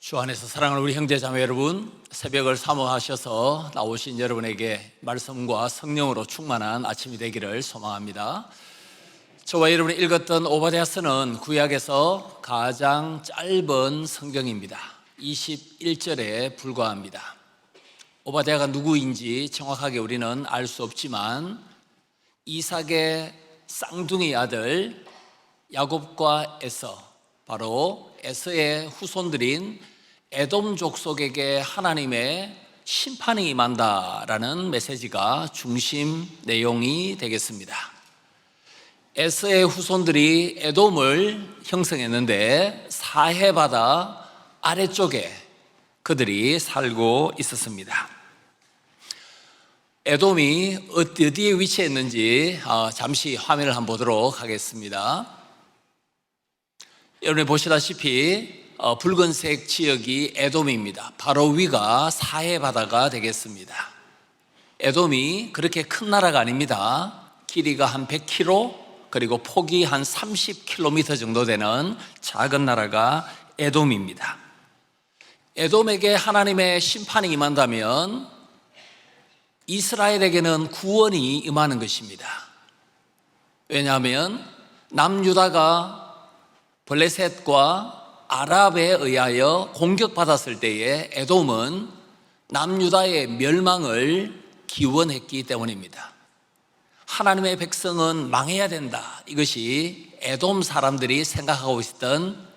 주 안에서 사랑하는 우리 형제 자매 여러분, 새벽을 사모하셔서 나오신 여러분에게 말씀과 성령으로 충만한 아침이 되기를 소망합니다. 저와 여러분이 읽었던 오바댜서는 구약에서 가장 짧은 성경입니다. 21절에 불과합니다. 오바댜가 누구인지 정확하게 우리는 알 수 없지만 이삭의 쌍둥이 아들 야곱과 에서, 바로 에서의 후손들인 에돔 족속에게 하나님의 심판이 임한다라는 메시지가 중심 내용이 되겠습니다. 에서의 후손들이 에돔을 형성했는데 사해바다 아래쪽에 그들이 살고 있었습니다. 에돔이 어디에 위치했는지 잠시 화면을 한번 보도록 하겠습니다. 여러분이 보시다시피 붉은색 지역이 에돔입니다. 바로 위가 사해바다가 되겠습니다. 에돔이 그렇게 큰 나라가 아닙니다. 길이가 한 100km, 그리고 폭이 한 30km 정도 되는 작은 나라가 에돔입니다. 에돔에게 하나님의 심판이 임한다면 이스라엘에게는 구원이 임하는 것입니다. 왜냐하면 남유다가 블레셋과 아랍에 의하여 공격받았을 때에 에돔은 남유다의 멸망을 기원했기 때문입니다. 하나님의 백성은 망해야 된다, 이것이 에돔 사람들이 생각하고 있었던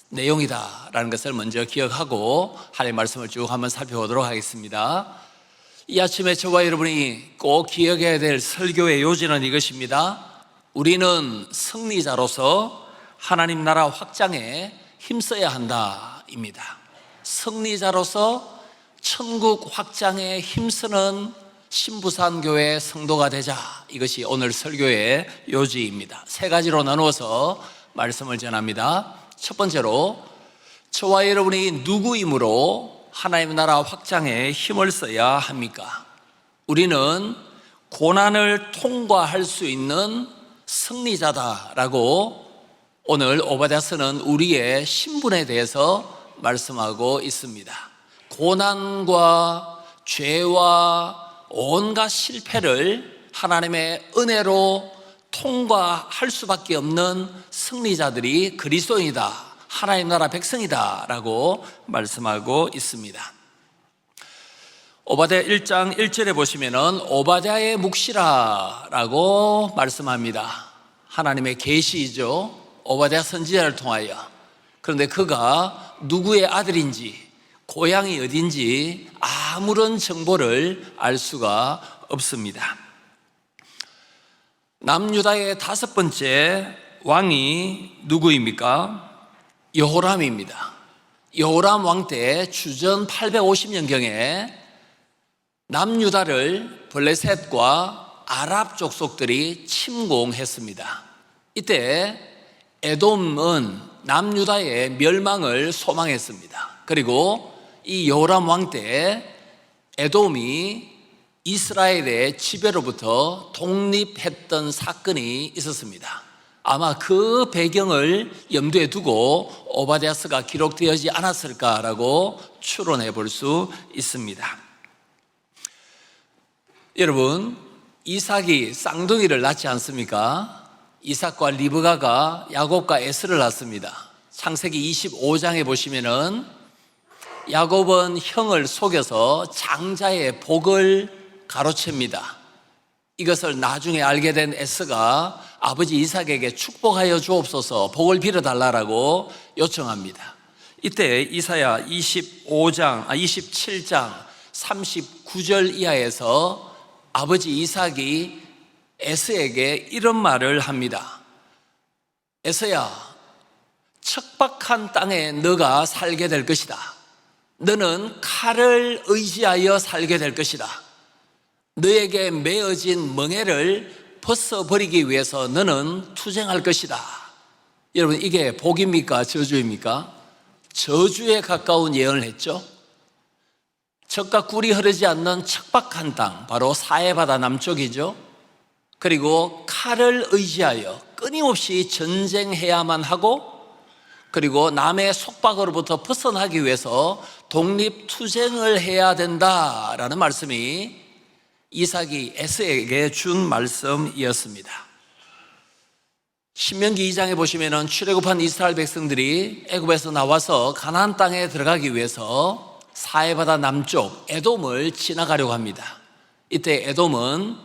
내용이다라는 것을 먼저 기억하고 하나님의 말씀을 쭉 한번 살펴보도록 하겠습니다. 이 아침에 저와 여러분이 꼭 기억해야 될 설교의 요지는 이것입니다. 우리는 승리자로서 하나님 나라 확장에 힘써야 한다 입니다. 승리자로서 천국 확장에 힘쓰는 신부산교회 성도가 되자, 이것이 오늘 설교의 요지입니다. 세 가지로 나누어서 말씀을 전합니다. 첫 번째로, 저와 여러분이 누구이므로 하나님 나라 확장에 힘을 써야 합니까? 우리는 고난을 통과할 수 있는 승리자다라고 오늘 오바댜서는 우리의 신분에 대해서 말씀하고 있습니다. 고난과 죄와 온갖 실패를 하나님의 은혜로 통과할 수밖에 없는 승리자들이 그리스도인이다, 하나님 나라 백성이다 라고 말씀하고 있습니다. 오바댜 1장 1절에 보시면은 오바댜의 묵시라 라고 말씀합니다. 하나님의 계시이죠. 오바댜 선지자를 통하여. 그런데 그가 누구의 아들인지, 고향이 어딘지 아무런 정보를 알 수가 없습니다. 남유다의 다섯 번째 왕이 누구입니까? 여호람입니다. 여호람 왕 때 주전 850년경에 남유다를 블레셋과 아랍 족속들이 침공했습니다. 이때 에돔은 남유다의 멸망을 소망했습니다. 그리고 이 여호람 왕 때 에돔이 이스라엘의 지배로부터 독립했던 사건이 있었습니다. 아마 그 배경을 염두에 두고 오바댜서가 기록되어지지 않았을까라고 추론해 볼 수 있습니다. 여러분, 이삭이 쌍둥이를 낳지 않습니까? 이삭과 리브가가 야곱과 에서를 낳습니다. 창세기 25장에 보시면은 야곱은 형을 속여서 장자의 복을 가로챕니다. 이것을 나중에 알게 된 에서가 아버지 이삭에게 축복하여 주옵소서, 복을 빌어달라고 요청합니다. 이때 이사야 27장 39절 이하에서 아버지 이삭이 에서에게 이런 말을 합니다. 에서야, 척박한 땅에 너가 살게 될 것이다. 너는 칼을 의지하여 살게 될 것이다. 너에게 메어진 멍에를 벗어버리기 위해서 너는 투쟁할 것이다. 여러분, 이게 복입니까? 저주입니까? 저주에 가까운 예언을 했죠. 젖과 꿀이 흐르지 않는 척박한 땅, 바로 사해바다 남쪽이죠. 그리고 칼을 의지하여 끊임없이 전쟁해야만 하고 그리고 남의 속박으로부터 벗어나기 위해서 독립투쟁을 해야 된다라는 말씀이 이삭이 에서에게 준 말씀이었습니다. 신명기 2장에 보시면은 출애굽한 이스라엘 백성들이 애굽에서 나와서 가나안 땅에 들어가기 위해서 사해바다 남쪽 에돔을 지나가려고 합니다. 이때 에돔은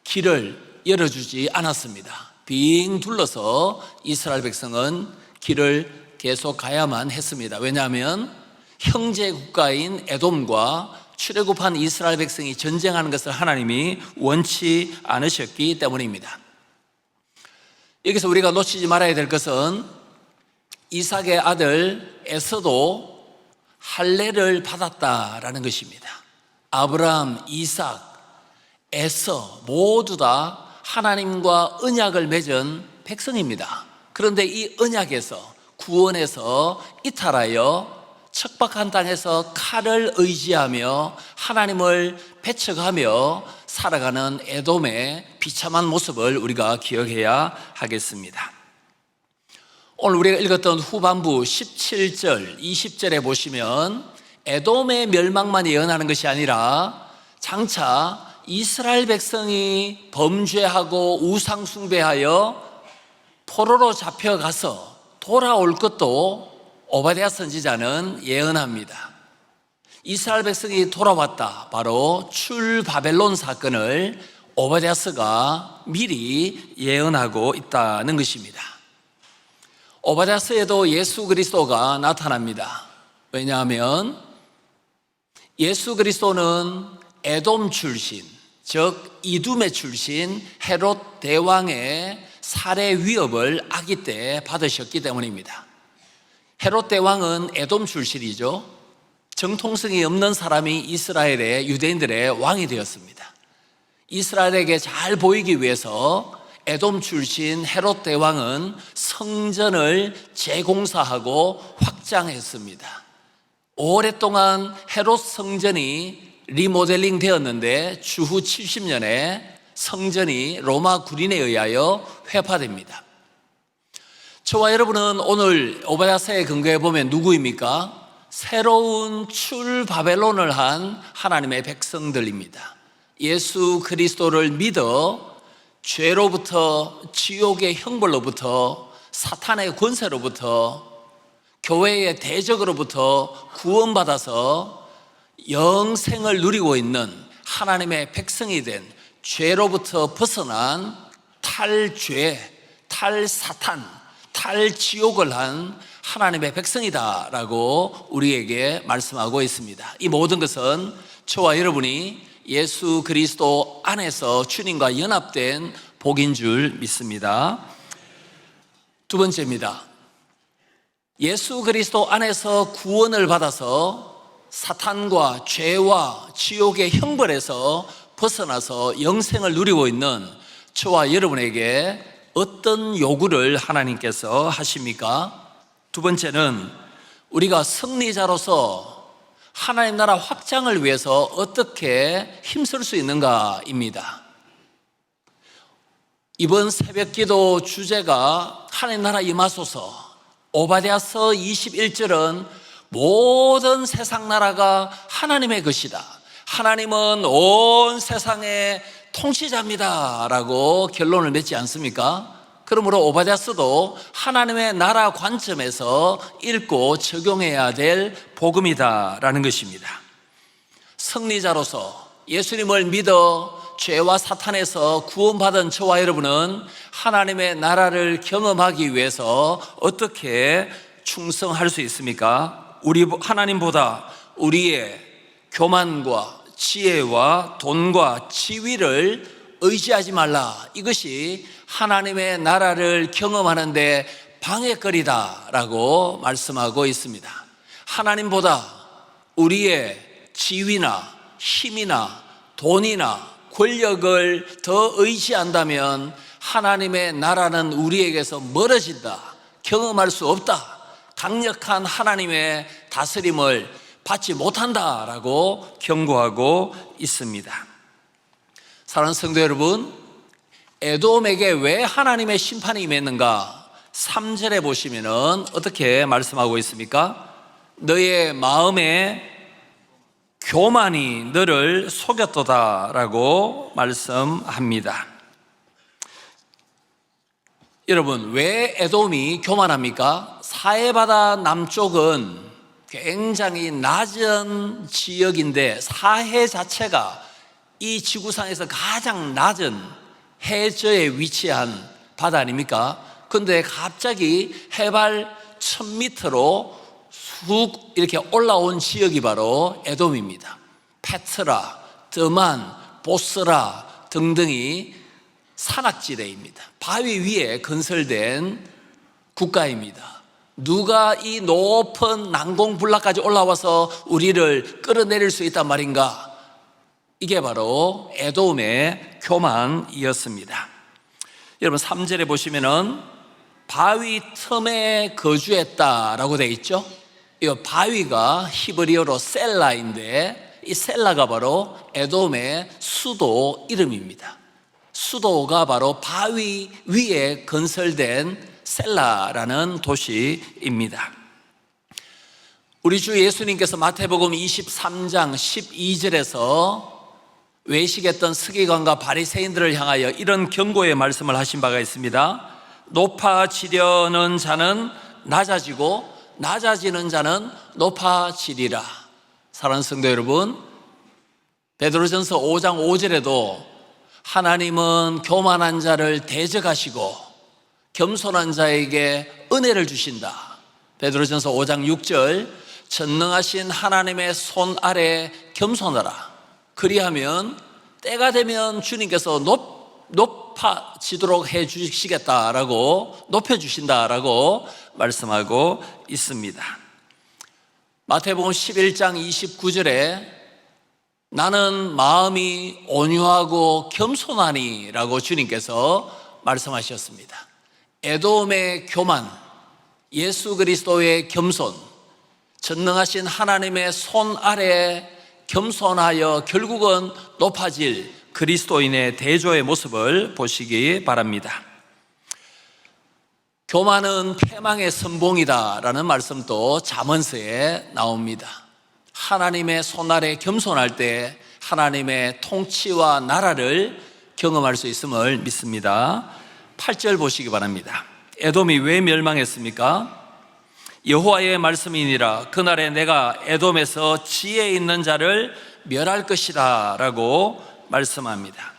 길을 열어주지 않았습니다. 빙 둘러서 이스라엘 백성은 길을 계속 가야만 했습니다. 왜냐하면 형제 국가인 에돔과 출애굽한 이스라엘 백성이 전쟁하는 것을 하나님이 원치 않으셨기 때문입니다. 여기서 우리가 놓치지 말아야 될 것은 이삭의 아들 에서도 할례를 받았다라는 것입니다. 아브라함, 이삭, 에서 모두 다 하나님과 언약을 맺은 백성입니다. 그런데 이 언약에서 구원에서 이탈하여 척박한 땅에서 칼을 의지하며 하나님을 배척하며 살아가는 에돔의 비참한 모습을 우리가 기억해야 하겠습니다. 오늘 우리가 읽었던 후반부 17절, 20절에 보시면 에돔의 멸망만 예언하는 것이 아니라 장차 이스라엘 백성이 범죄하고 우상 숭배하여 포로로 잡혀가서 돌아올 것도 오바댜 선지자는 예언합니다. 이스라엘 백성이 돌아왔다. 바로 출바벨론 사건을 오바댜서가 미리 예언하고 있다는 것입니다. 오바댜서에도 예수 그리스도가 나타납니다. 왜냐하면 예수 그리스도는 에돔 출신, 즉 이둠의 출신 헤롯 대왕의 살해 위협을 아기 때 받으셨기 때문입니다. 헤롯 대왕은 에돔 출신이죠. 정통성이 없는 사람이 이스라엘의 유대인들의 왕이 되었습니다. 이스라엘에게 잘 보이기 위해서 에돔 출신 헤롯 대왕은 성전을 재공사하고 확장했습니다. 오랫동안 헤롯 성전이 리모델링 되었는데 주후 70년에 성전이 로마 군인에 의하여 회파됩니다. 저와 여러분은 오늘 오바댜서에 근거해 보면 누구입니까? 새로운 출바벨론을 한 하나님의 백성들입니다. 예수 그리스도를 믿어 죄로부터, 지옥의 형벌로부터, 사탄의 권세로부터, 교회의 대적으로부터 구원받아서 영생을 누리고 있는 하나님의 백성이 된, 죄로부터 벗어난 탈죄, 탈사탄, 탈지옥을 한 하나님의 백성이다라고 우리에게 말씀하고 있습니다. 이 모든 것은 저와 여러분이 예수 그리스도 안에서 주님과 연합된 복인 줄 믿습니다. 두 번째입니다. 예수 그리스도 안에서 구원을 받아서 사탄과 죄와 지옥의 형벌에서 벗어나서 영생을 누리고 있는 저와 여러분에게 어떤 요구를 하나님께서 하십니까? 두 번째는 우리가 승리자로서 하나님 나라 확장을 위해서 어떻게 힘쓸 수 있는가입니다. 이번 새벽기도 주제가 하나님 나라 임하소서. 오바댜서 21절은 모든 세상 나라가 하나님의 것이다. 하나님은 온 세상의 통치자입니다 라고 결론을 맺지 않습니까? 그러므로 오바댜서도 하나님의 나라 관점에서 읽고 적용해야 될 복음이다 라는 것입니다. 승리자로서 예수님을 믿어 죄와 사탄에서 구원받은 저와 여러분은 하나님의 나라를 경험하기 위해서 어떻게 충성할 수 있습니까? 우리 하나님보다 우리의 교만과 지혜와 돈과 지위를 의지하지 말라. 이것이 하나님의 나라를 경험하는데 방해거리다라고 말씀하고 있습니다. 하나님보다 우리의 지위나 힘이나 돈이나 권력을 더 의지한다면 하나님의 나라는 우리에게서 멀어진다. 경험할 수 없다. 강력한 하나님의 다스림을 받지 못한다라고 경고하고 있습니다. 사랑하는 성도 여러분, 에돔에게 왜 하나님의 심판이 임했는가? 3절에 보시면은 어떻게 말씀하고 있습니까? 너의 마음의 교만이 너를 속였도다라고 말씀합니다. 여러분, 왜 에돔이 교만합니까? 사해바다 남쪽은 굉장히 낮은 지역인데 사해 자체가 이 지구상에서 가장 낮은 해저에 위치한 바다 아닙니까? 근데 갑자기 해발 1000m로 쑥 이렇게 올라온 지역이 바로 에돔입니다. 페트라, 드만, 보스라 등등이 산악지대입니다. 바위 위에 건설된 국가입니다. 누가 이 높은 난공불락까지 올라와서 우리를 끌어내릴 수 있단 말인가? 이게 바로 에돔의 교만이었습니다. 여러분 3절에 보시면은 바위 틈에 거주했다라고 되어 있죠. 이 바위가 히브리어로 셀라인데 이 셀라가 바로 에돔의 수도 이름입니다. 수도가 바로 바위 위에 건설된 셀라라는 도시입니다. 우리 주 예수님께서 마태복음 23장 12절에서 외식했던 서기관과 바리새인들을 향하여 이런 경고의 말씀을 하신 바가 있습니다. 높아지려는 자는 낮아지고 낮아지는 자는 높아지리라. 사랑하는 성도 여러분, 베드로전서 5장 5절에도 하나님은 교만한 자를 대적하시고 겸손한 자에게 은혜를 주신다. 베드로전서 5장 6절, 전능하신 하나님의 손 아래 겸손하라. 그리하면 때가 되면 주님께서 높아지도록 해 주시겠다라고, 높여주신다라고 말씀하고 있습니다. 마태복음 11장 29절에 나는 마음이 온유하고 겸손하니 라고 주님께서 말씀하셨습니다. 에돔의 교만, 예수 그리스도의 겸손, 전능하신 하나님의 손 아래 겸손하여 결국은 높아질 그리스도인의 대조의 모습을 보시기 바랍니다. 교만은 패망의 선봉이다 라는 말씀도 잠언서에 나옵니다. 하나님의 손 아래 겸손할 때 하나님의 통치와 나라를 경험할 수 있음을 믿습니다. 8절 보시기 바랍니다. 에돔이 왜 멸망했습니까? 여호와의 말씀이니라. 그날에 내가 에돔에서 지혜 있는 자를 멸할 것이다 라고 말씀합니다.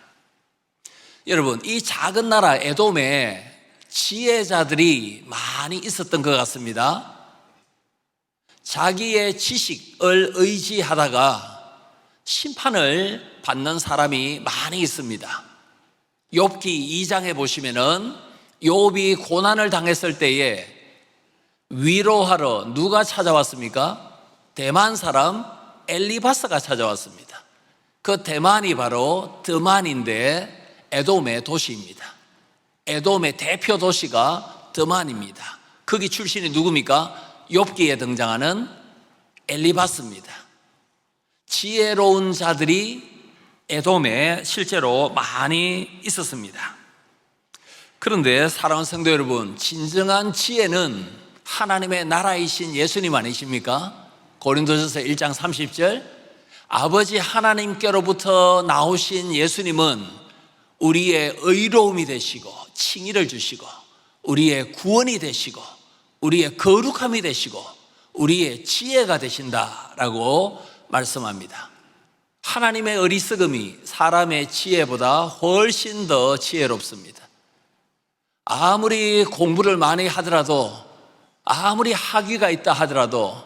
여러분, 이 작은 나라 에돔에 지혜자들이 많이 있었던 것 같습니다. 자기의 지식을 의지하다가 심판을 받는 사람이 많이 있습니다. 욥기 2장에 보시면은 욥이 고난을 당했을 때에 위로하러 누가 찾아왔습니까? 대만 사람 엘리바스가 찾아왔습니다. 그 대만이 바로 드만인데 에돔의 도시입니다. 에돔의 대표 도시가 드만입니다. 거기 출신이 누굽니까? 욥기에 등장하는 엘리바스입니다. 지혜로운 자들이 에돔에 실제로 많이 있었습니다. 그런데 사랑하는 성도 여러분, 진정한 지혜는 하나님의 나라이신 예수님 아니십니까? 고린도전서 1장 30절, 아버지 하나님께로부터 나오신 예수님은 우리의 의로움이 되시고 칭의를 주시고 우리의 구원이 되시고 우리의 거룩함이 되시고 우리의 지혜가 되신다라고 말씀합니다. 하나님의 어리석음이 사람의 지혜보다 훨씬 더 지혜롭습니다. 아무리 공부를 많이 하더라도, 아무리 학위가 있다 하더라도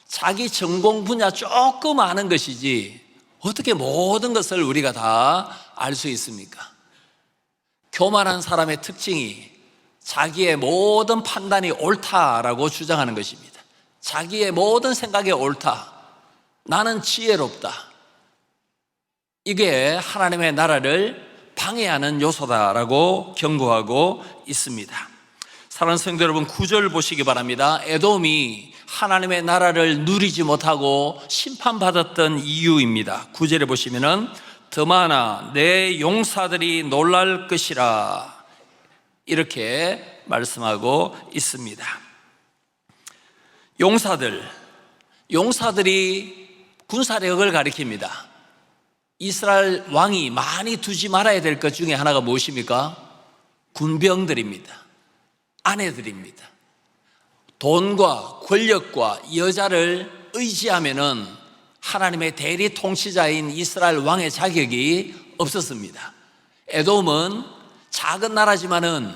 자기 전공 분야 조금 아는 것이지 어떻게 모든 것을 우리가 다 알 수 있습니까? 교만한 사람의 특징이 자기의 모든 판단이 옳다라고 주장하는 것입니다. 자기의 모든 생각이 옳다. 나는 지혜롭다. 이게 하나님의 나라를 방해하는 요소다라고 경고하고 있습니다. 사랑하는 성도 여러분, 9절 보시기 바랍니다. 에돔이 하나님의 나라를 누리지 못하고 심판받았던 이유입니다. 9절에 보시면은 드마나 내 용사들이 놀랄 것이라 이렇게 말씀하고 있습니다. 용사들이 군사력을 가리킵니다. 이스라엘 왕이 많이 두지 말아야 될 것 중에 하나가 무엇입니까? 군병들입니다. 아내들입니다. 돈과 권력과 여자를 의지하면은 하나님의 대리 통치자인 이스라엘 왕의 자격이 없었습니다. 에돔은 작은 나라지만은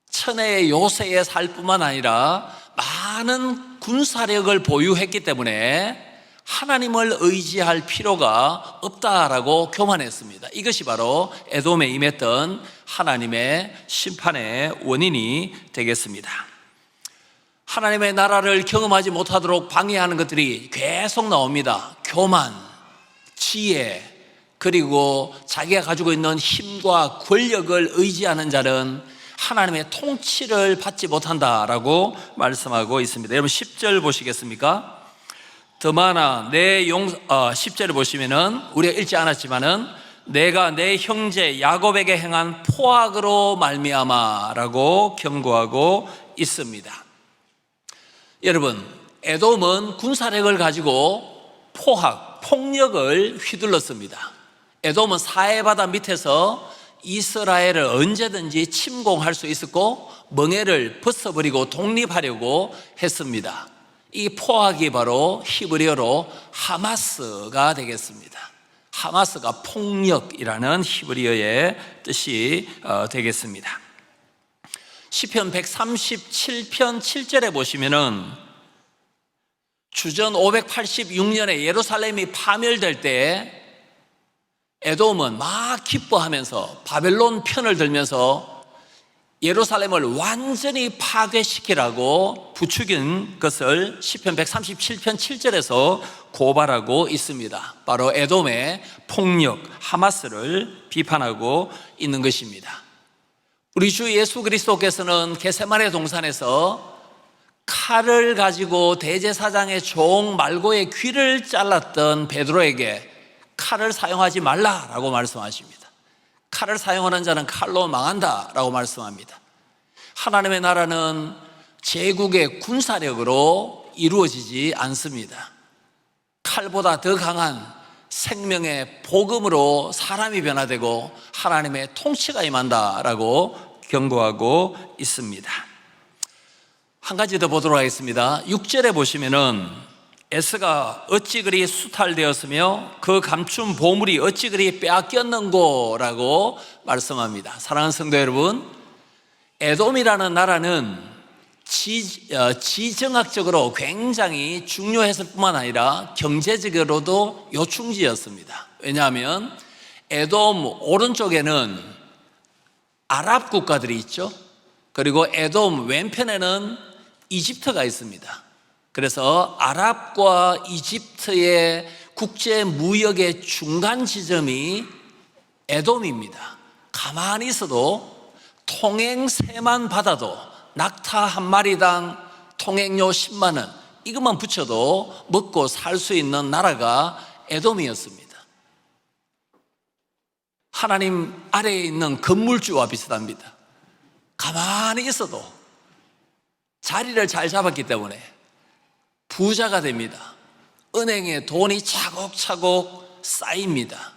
천혜의 요새에 살 뿐만 아니라 많은 군사력을 보유했기 때문에 하나님을 의지할 필요가 없다라고 교만했습니다. 이것이 바로 에돔에 임했던 하나님의 심판의 원인이 되겠습니다. 하나님의 나라를 경험하지 못하도록 방해하는 것들이 계속 나옵니다. 교만, 지혜, 그리고 자기가 가지고 있는 힘과 권력을 의지하는 자는 하나님의 통치를 받지 못한다라고 말씀하고 있습니다. 여러분 10절 보시겠습니까? 더 많아 10절을 보시면은 우리가 읽지 않았지만은 내가 내 형제 야곱에게 행한 포악으로 말미암아라고 경고하고 있습니다. 여러분, 에돔은 군사력을 가지고 폭력을 휘둘렀습니다. 에돔은 사해바다 밑에서 이스라엘을 언제든지 침공할 수 있었고 멍에를 벗어버리고 독립하려고 했습니다. 이 포악이 바로 히브리어로 하마스가 되겠습니다. 하마스가 폭력이라는 히브리어의 뜻이 되겠습니다. 시편 137편 7절에 보시면은 주전 586년에 예루살렘이 파멸될 때 에돔은 막 기뻐하면서 바벨론 편을 들면서 예루살렘을 완전히 파괴시키라고 부추긴 것을 시편 137편 7절에서 고발하고 있습니다. 바로 에돔의 폭력, 하마스를 비판하고 있는 것입니다. 우리 주 예수 그리스도께서는 겟세마네 동산에서 칼을 가지고 대제사장의 종 말고의 귀를 잘랐던 베드로에게 칼을 사용하지 말라라고 말씀하십니다. 칼을 사용하는 자는 칼로 망한다라고 말씀합니다. 하나님의 나라는 제국의 군사력으로 이루어지지 않습니다. 칼보다 더 강한 생명의 복음으로 사람이 변화되고 하나님의 통치가 임한다라고 경고하고 있습니다. 한 가지 더 보도록 하겠습니다. 6절에 보시면은 에스가 어찌 그리 수탈되었으며 그 감춘 보물이 어찌 그리 빼앗겼는고라고 말씀합니다. 사랑하는 성도 여러분, 에돔이라는 나라는 지정학적으로 굉장히 중요했을 뿐만 아니라 경제적으로도 요충지였습니다. 왜냐하면 에돔 오른쪽에는 아랍 국가들이 있죠. 그리고 에돔 왼편에는 이집트가 있습니다. 그래서 아랍과 이집트의 국제 무역의 중간 지점이 에돔입니다. 가만히 있어도 통행세만 받아도 낙타 한 마리당 통행료 10만 원, 이것만 붙여도 먹고 살 수 있는 나라가 에돔이었습니다. 하나님 아래에 있는 건물주와 비슷합니다. 가만히 있어도 자리를 잘 잡았기 때문에 부자가 됩니다. 은행에 돈이 차곡차곡 쌓입니다.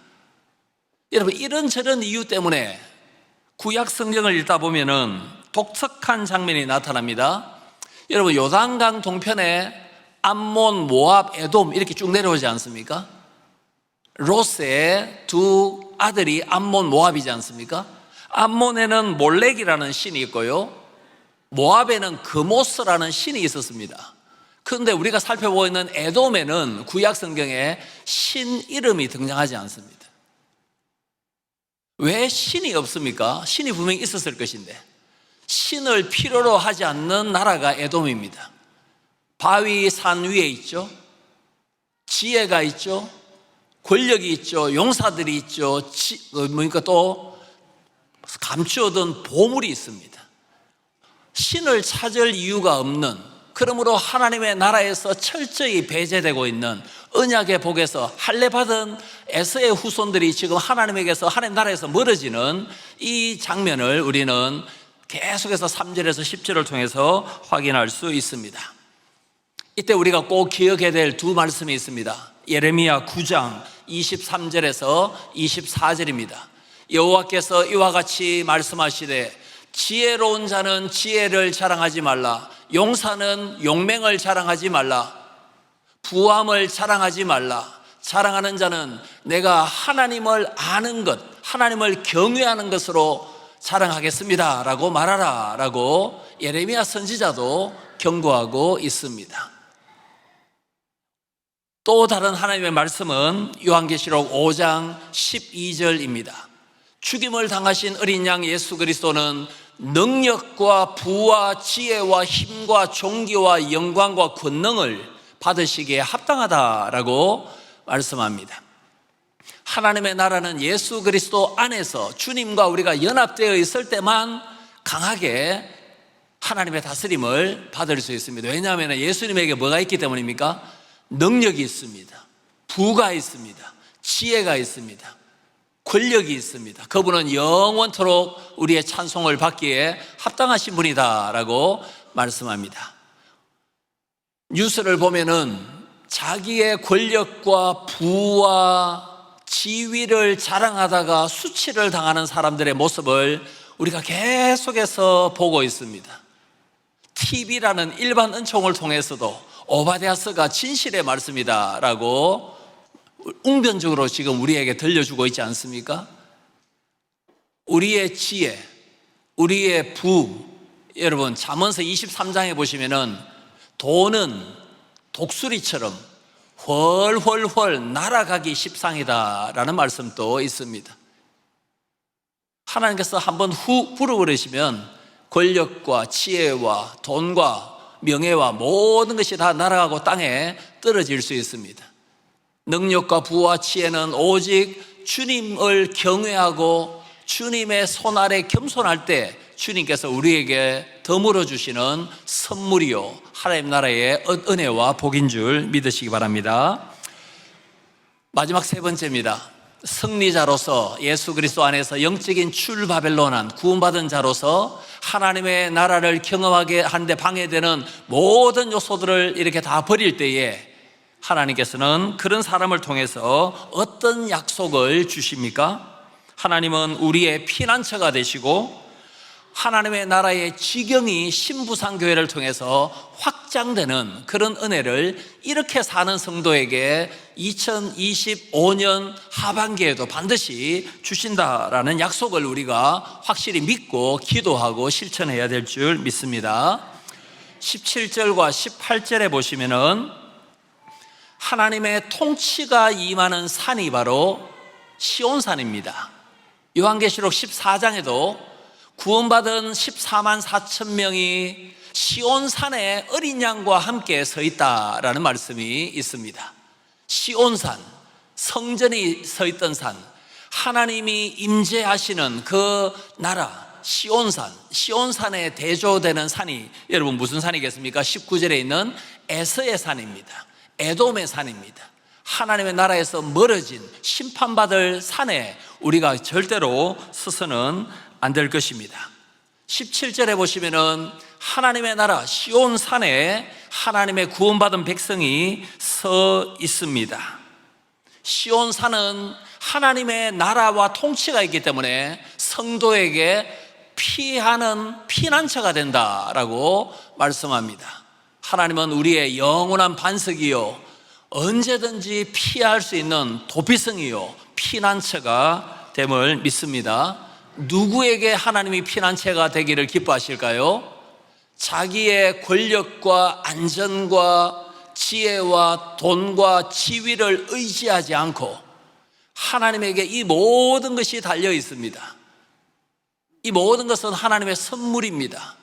여러분, 이런저런 이유 때문에 구약 성경을 읽다 보면은 독특한 장면이 나타납니다. 여러분, 요단강 동편에 암몬, 모압, 에돔 이렇게 쭉 내려오지 않습니까? 롯의 두 아들이 암몬, 모압이지 않습니까? 암몬에는 몰렉이라는 신이 있고요, 모압에는 그모스라는 신이 있었습니다. 그런데 우리가 살펴보고 있는 에돔에는 구약 성경에 신 이름이 등장하지 않습니다. 왜 신이 없습니까? 신이 분명히 있었을 것인데 신을 필요로 하지 않는 나라가 에돔입니다. 바위 산 위에 있죠. 지혜가 있죠. 권력이 있죠. 용사들이 있죠. 또 감추어둔 보물이 있습니다. 신을 찾을 이유가 없는, 그러므로 하나님의 나라에서 철저히 배제되고 있는, 언약의 복에서 할례받은 에서의 후손들이 지금 하나님에게서, 하나님 나라에서 멀어지는 이 장면을 우리는 계속해서 3절에서 10절을 통해서 확인할 수 있습니다. 이때 우리가 꼭 기억해야 될 두 말씀이 있습니다. 예레미야 9장 23절에서 24절입니다. 여호와께서 이와 같이 말씀하시되 지혜로운 자는 지혜를 자랑하지 말라, 용사는 용맹을 자랑하지 말라, 부함을 자랑하지 말라. 자랑하는 자는 내가 하나님을 아는 것, 하나님을 경외하는 것으로 자랑하겠습니다 라고 말하라 라고 예레미야 선지자도 경고하고 있습니다. 또 다른 하나님의 말씀은 요한계시록 5장 12절입니다. 죽임을 당하신 어린 양 예수 그리스도는 능력과 부와 지혜와 힘과 존귀와 영광과 권능을 받으시기에 합당하다라고 말씀합니다. 하나님의 나라는 예수 그리스도 안에서 주님과 우리가 연합되어 있을 때만 강하게 하나님의 다스림을 받을 수 있습니다. 왜냐하면 예수님에게 뭐가 있기 때문입니까? 능력이 있습니다. 부가 있습니다. 지혜가 있습니다. 권력이 있습니다. 그분은 영원토록 우리의 찬송을 받기에 합당하신 분이다라고 말씀합니다. 뉴스를 보면은 자기의 권력과 부와 지위를 자랑하다가 수치를 당하는 사람들의 모습을 우리가 계속해서 보고 있습니다. TV라는 일반 은총을 통해서도 오바댜서가 진실의 말씀이다 라고 웅변적으로 지금 우리에게 들려주고 있지 않습니까? 우리의 지혜, 우리의 부, 여러분 잠언서 23장에 보시면은 돈은 독수리처럼 훨훨훨 날아가기 십상이다 라는 말씀도 있습니다. 하나님께서 한번 후 불어버리시면 권력과 지혜와 돈과 명예와 모든 것이 다 날아가고 땅에 떨어질 수 있습니다. 능력과 부와 지혜는 오직 주님을 경외하고 주님의 손 아래 겸손할 때 주님께서 우리에게 더물어 주시는 선물이요 하나님 나라의 은혜와 복인 줄 믿으시기 바랍니다. 마지막 세 번째입니다. 승리자로서 예수 그리스도 안에서 영적인 출바벨론한 구원받은 자로서 하나님의 나라를 경험하게 하는데 방해되는 모든 요소들을 이렇게 다 버릴 때에 하나님께서는 그런 사람을 통해서 어떤 약속을 주십니까? 하나님은 우리의 피난처가 되시고 하나님의 나라의 지경이 신부상교회를 통해서 확장되는 그런 은혜를 이렇게 사는 성도에게 2025년 하반기에도 반드시 주신다라는 약속을 우리가 확실히 믿고 기도하고 실천해야 될 줄 믿습니다. 17절과 18절에 보시면은 하나님의 통치가 임하는 산이 바로 시온산입니다. 요한계시록 14장에도 구원받은 14만 4천 명이 시온산에 어린 양과 함께 서 있다라는 말씀이 있습니다. 시온산, 성전이 서 있던 산, 하나님이 임재하시는 그 나라 시온산, 시온산에 대조되는 산이 여러분 무슨 산이겠습니까? 19절에 있는 에서의 산입니다. 에돔의 산입니다. 하나님의 나라에서 멀어진 심판받을 산에 우리가 절대로 서서는 안 될 것입니다. 17절에 보시면은 하나님의 나라 시온산에 하나님의 구원받은 백성이 서 있습니다. 시온산은 하나님의 나라와 통치가 있기 때문에 성도에게 피하는 피난처가 된다라고 말씀합니다. 하나님은 우리의 영원한 반석이요 언제든지 피할 수 있는 도피성이요 피난처가 됨을 믿습니다. 누구에게 하나님이 피난처가 되기를 기뻐하실까요? 자기의 권력과 안전과 지혜와 돈과 지위를 의지하지 않고 하나님에게 이 모든 것이 달려 있습니다. 이 모든 것은 하나님의 선물입니다.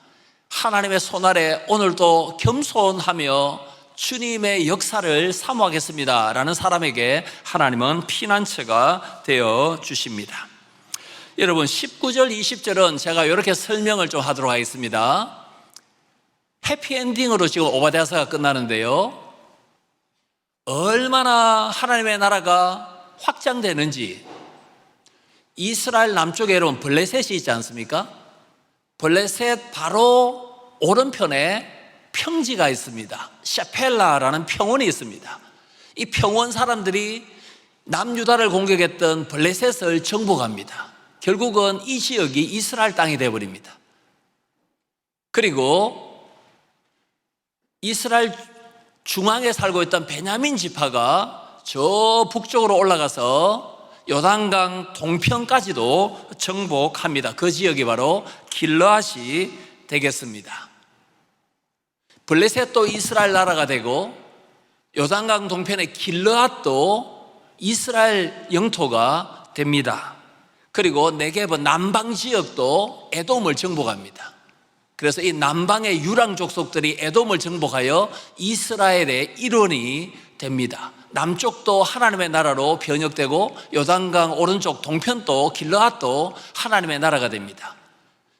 하나님의 손 아래 오늘도 겸손하며 주님의 역사를 사모하겠습니다 라는 사람에게 하나님은 피난처가 되어 주십니다. 여러분 19절 20절은 제가 이렇게 설명을 좀 하도록 하겠습니다. 해피엔딩으로 지금 오바댜서가 끝나는데요, 얼마나 하나님의 나라가 확장되는지, 이스라엘 남쪽에 여러분 블레셋이 있지 않습니까? 블레셋 바로 오른편에 평지가 있습니다. 샤펠라라는 평원이 있습니다. 이 평원 사람들이 남유다를 공격했던 블레셋을 정복합니다. 결국은 이 지역이 이스라엘 땅이 되어버립니다. 그리고 이스라엘 중앙에 살고 있던 베냐민 지파가 저 북쪽으로 올라가서 요단강 동편까지도 정복합니다. 그 지역이 바로 길르앗이 되겠습니다. 블레셋도 이스라엘 나라가 되고 요단강 동편의 길르앗도 이스라엘 영토가 됩니다. 그리고 네게브 남방 지역도 에돔을 정복합니다. 그래서 이 남방의 유랑 족속들이 에돔을 정복하여 이스라엘의 일원이 됩니다. 남쪽도 하나님의 나라로 변혁되고 요단강 오른쪽 동편도 길르앗도 하나님의 나라가 됩니다.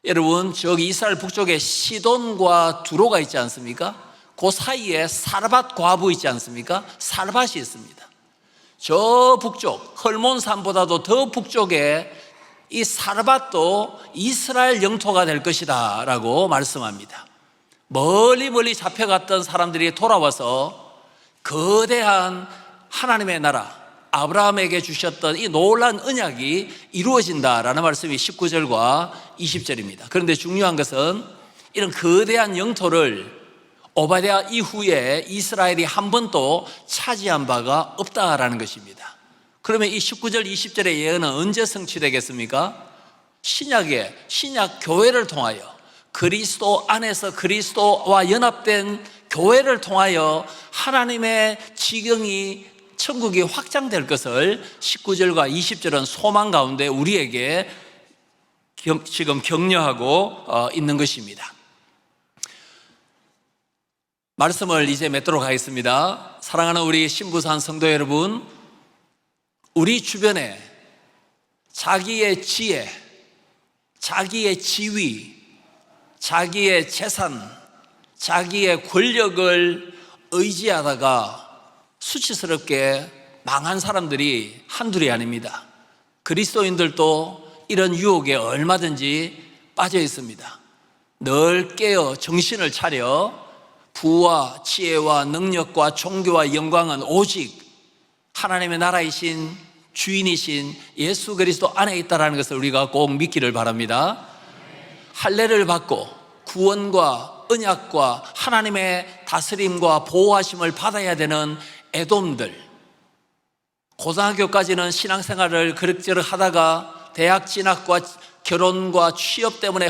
여러분, 저기 이스라엘 북쪽에 시돈과 두로가 있지 않습니까? 그 사이에 사르밧 과부 있지 않습니까? 사르밧이 있습니다. 저 북쪽 헐몬산보다도 더 북쪽에 이 사르밧도 이스라엘 영토가 될 것이다 라고 말씀합니다. 멀리 잡혀갔던 사람들이 돌아와서 거대한 하나님의 나라, 아브라함에게 주셨던 이 놀라운 언약이 이루어진다라는 말씀이 19절과 20절입니다. 그런데 중요한 것은 이런 거대한 영토를 오바댜 이후에 이스라엘이 한 번도 차지한 바가 없다라는 것입니다. 그러면 이 19절 20절의 예언은 언제 성취되겠습니까? 신약 교회를 통하여, 그리스도 안에서 그리스도와 연합된 교회를 통하여 하나님의 지경이, 천국이 확장될 것을 19절과 20절은 소망 가운데 우리에게 지금 격려하고 있는 것입니다. 말씀을 이제 맺도록 하겠습니다. 사랑하는 우리 신부산 성도 여러분, 우리 주변에 자기의 지혜, 자기의 지위, 자기의 재산, 자기의 권력을 의지하다가 수치스럽게 망한 사람들이 한둘이 아닙니다. 그리스도인들도 이런 유혹에 얼마든지 빠져 있습니다. 늘 깨어 정신을 차려 부와 지혜와 능력과 종교와 영광은 오직 하나님의 나라이신 주인이신 예수 그리스도 안에 있다는 것을 우리가 꼭 믿기를 바랍니다. 할례를 받고 구원과 언약과 하나님의 다스림과 보호하심을 받아야 되는 에돔들, 고등학교까지는 신앙생활을 그럭저럭 하다가 대학 진학과 결혼과 취업 때문에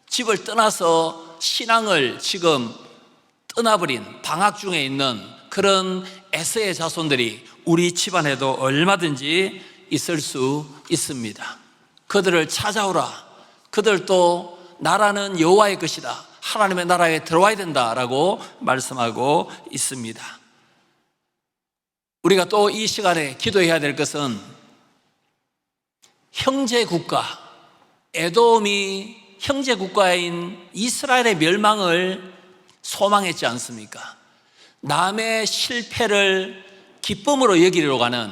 집을 떠나서 신앙을 지금 떠나버린 방학 중에 있는 그런 에서의 자손들이 우리 집안에도 얼마든지 있을 수 있습니다. 그들을 찾아오라. 그들도 나라는 여호와의 것이다. 하나님의 나라에 들어와야 된다라고 말씀하고 있습니다. 우리가 또 이 시간에 기도해야 될 것은 형제 국가, 에돔이 형제 국가인 이스라엘의 멸망을 소망했지 않습니까? 남의 실패를 기쁨으로 여기려고 하는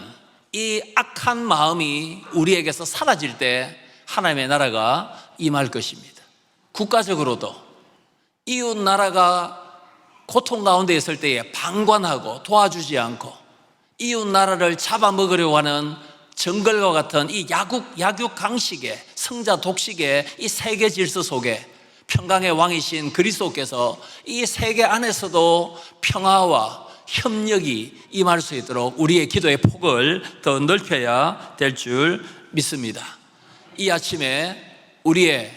이 악한 마음이 우리에게서 사라질 때 하나님의 나라가 임할 것입니다. 국가적으로도 이웃 나라가 고통 가운데 있을 때에 방관하고 도와주지 않고 이웃 나라를 잡아먹으려고 하는 정글과 같은 이 약육 강식의 성자 독식의 이 세계 질서 속에 평강의 왕이신 그리스도께서 이 세계 안에서도 평화와 협력이 임할 수 있도록 우리의 기도의 폭을 더 넓혀야 될 줄 믿습니다. 이 아침에 우리의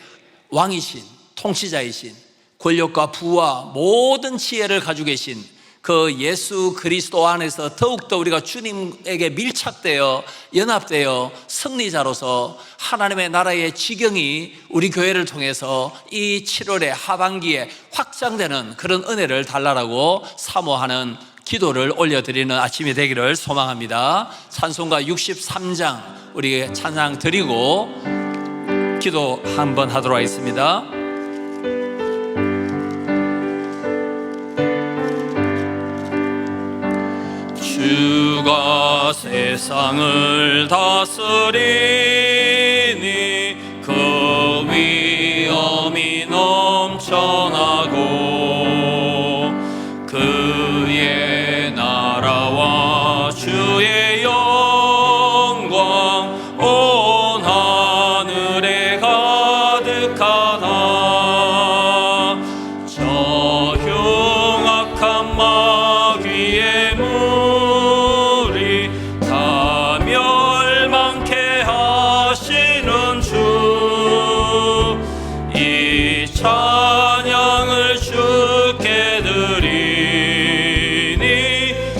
왕이신 통치자이신 권력과 부와 모든 지혜를 가지고 계신 그 예수 그리스도 안에서 더욱더 우리가 주님에게 밀착되어 연합되어 승리자로서 하나님의 나라의 지경이 우리 교회를 통해서 이 7월의 하반기에 확장되는 그런 은혜를 달라라고 사모하는 기도를 올려드리는 아침이 되기를 소망합니다. 찬송가 63장 우리 찬양 드리고 기도 한번 하도록 하겠습니다. 주가 세상을 다스리니 그 위 전하고 그의 나라와 주의 영광 온 하늘에 가득하다. 저 흉악한 마귀의 무리 다 멸망케 하시는 주, 이 찬양을 주께 드리니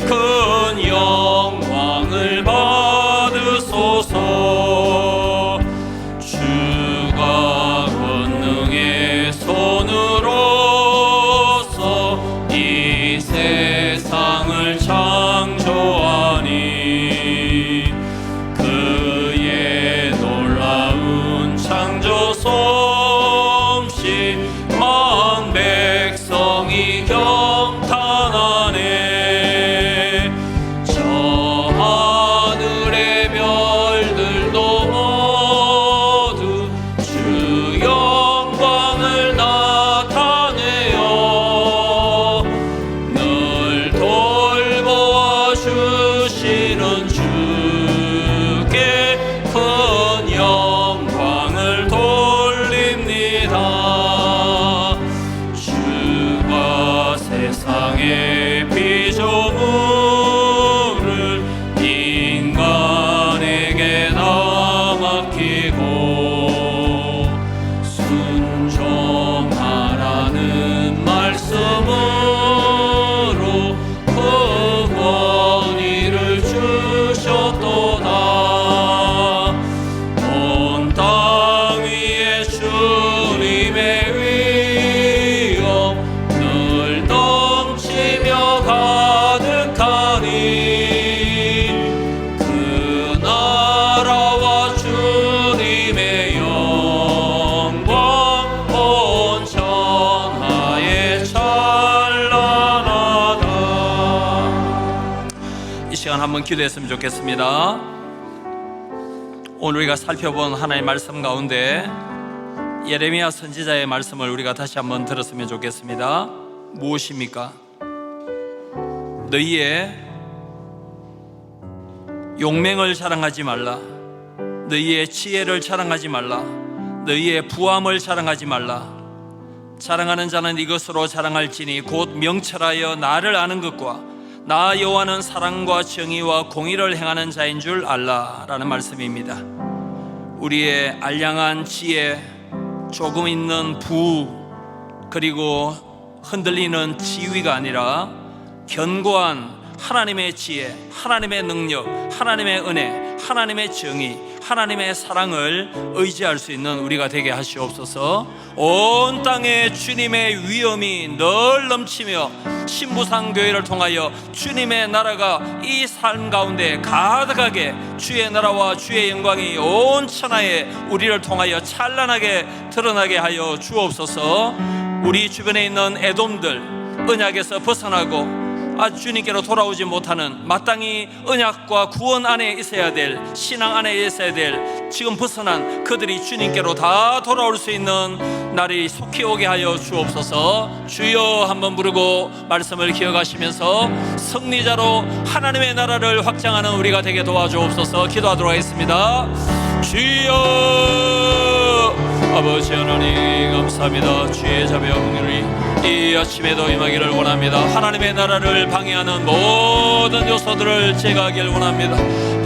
큰 영광을 받으소서. 주가 권능의 손으로서 이 세상을 창조하니 그의 놀라운 창조 솜씨 만 백성이 경탄하네. 저 하늘의 별들도 모두 주 영광을 나타내어 늘 돌보아 주시는 주께 큰 영광을 돌립니다. 주가 세상의 피조물을 인간에게 다 맡기고 순종하라는 말씀으로 그 권위를 주셨도다. 온 땅 위에 주님의 위엄 늘 넘치며 가득하니 그 나라와 주님의 영광 온 천하에 찬란하다. 이 시간 한번 기도했으면 좋겠습니다. 오늘 우리가 살펴본 하나님의 말씀 가운데 예레미야 선지자의 말씀을 우리가 다시 한번 들었으면 좋겠습니다. 무엇입니까? 너희의 용맹을 자랑하지 말라. 너희의 지혜를 자랑하지 말라. 너희의 부함을 자랑하지 말라. 자랑하는 자는 이것으로 자랑할지니 곧 명철하여 나를 아는 것과 나 여호와는 사랑과 정의와 공의를 행하는 자인 줄 알라라는 말씀입니다. 우리의 알량한 지혜, 조금 있는 부, 그리고 흔들리는 지위가 아니라 견고한 하나님의 지혜, 하나님의 능력, 하나님의 은혜, 하나님의 정의, 하나님의 사랑을 의지할 수 있는 우리가 되게 하시옵소서. 온 땅에 주님의 위엄이 늘 넘치며 신부상교회를 통하여 주님의 나라가 이 삶 가운데 가득하게 주의 나라와 주의 영광이 온 천하에 우리를 통하여 찬란하게 드러나게 하여 주옵소서. 우리 주변에 있는 에돔들 언약에서 벗어나고 주님께로 돌아오지 못하는, 마땅히 언약과 구원 안에 있어야 될, 신앙 안에 있어야 될 지금 벗어난 그들이 주님께로 다 돌아올 수 있는 날이 속히 오게 하여 주옵소서. 주여 한번 부르고 말씀을 기억하시면서 승리자로 하나님의 나라를 확장하는 우리가 되게 도와주옵소서. 기도하도록 하겠습니다. 주여, 아버지 하나님 감사합니다. 주의 자비와 긍휼이 이 아침에도 임하기를 원합니다. 하나님의 나라를 방해하는 모든 요소들을 제거하기를 원합니다.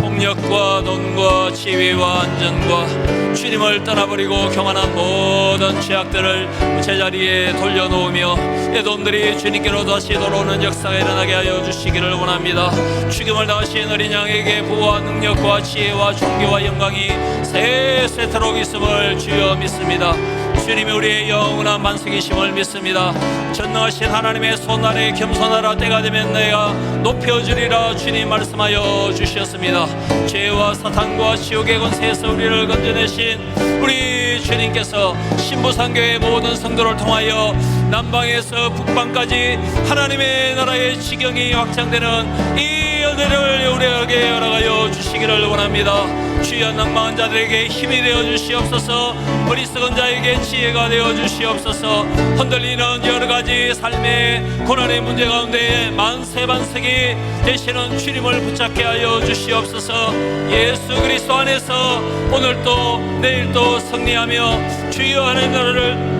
폭력과 논과 지위와 안전과 주님을 떠나버리고 경한한 모든 죄악들을 제자리에 돌려놓으며 에돔들이 주님께로 다시 돌아오는 역사가 일어나게 하여 주시기를 원합니다. 죽임을 당하신 어린 양에게 부와 능력과 지혜와 존귀와 영광이 세세토록 있음을 주여 믿습니다. 주님이 우리의 영원한 만세이심을 믿습니다. 전능하신 하나님의 손 아래 겸손하라. 때가 되면 내가 높여주리라 주님 말씀하여 주셨습니다. 죄와 사탄과 지옥의 권세에서 우리를 건져내신 우리 주님께서 신부상교의 모든 성도를 통하여 남방에서 북방까지 하나님의 나라의 지경이 확장되는 이 열대를 우리에게 허락하여 주시기를 원합니다. 주여 낭망한 자들에게 힘이 되어 주시옵소서. 어리석은 자에게 지혜가 되어 주시옵소서. 흔들리는 여러 가지 삶의 고난의 문제 가운데 만세반세기 되시는 주님을 붙잡게 하여 주시옵소서. 예수 그리스도 안에서 오늘도 내일도 승리하며 주여 하나님 나라를